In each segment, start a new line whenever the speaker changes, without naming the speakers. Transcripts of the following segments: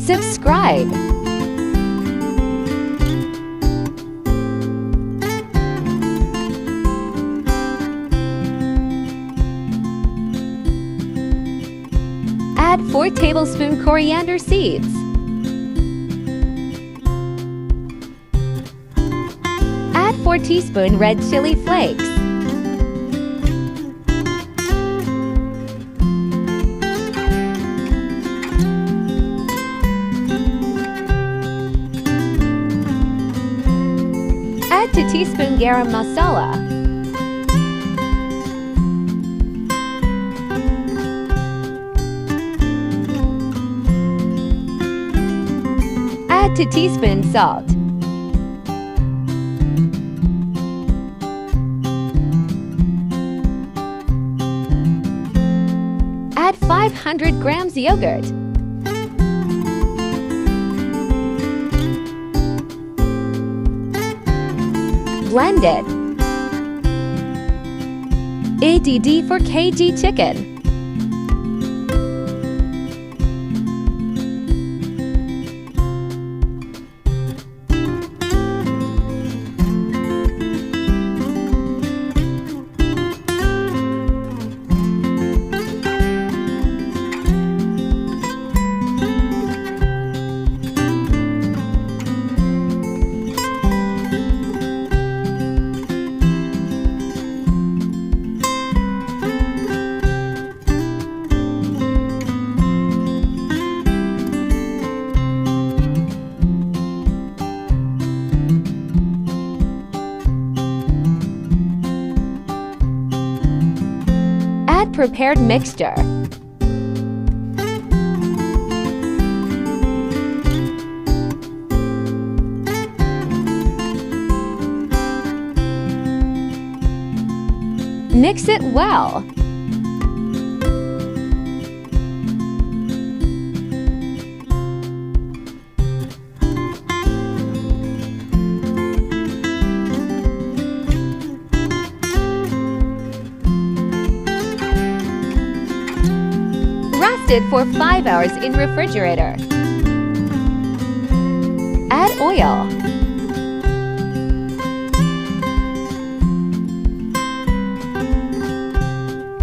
Subscribe. Add 4 tablespoons coriander seeds. Add 4 teaspoons red chili flakes. Add 2 teaspoons garam masala. Add 2 teaspoons salt. Add 500 grams yogurt. Blend it. ADD for kg chicken. Add prepared mixture. Mix it well. Rest it for 5 hours in refrigerator. Add oil.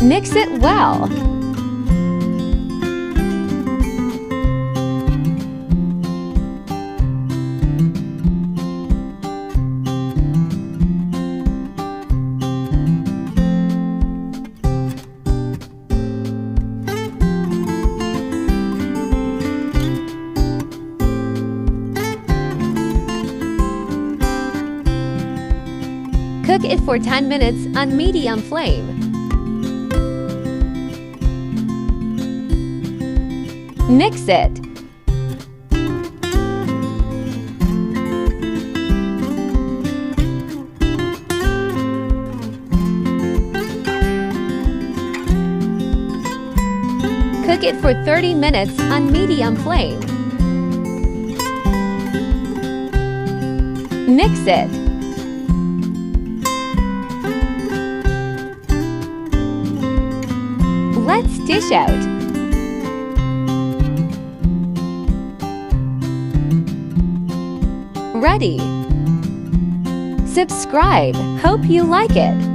Mix it well. Cook it for 10 minutes on medium flame. Mix it. Cook it for 30 minutes on medium flame. Mix it. Let's dish out. Ready. Subscribe. Hope you like it.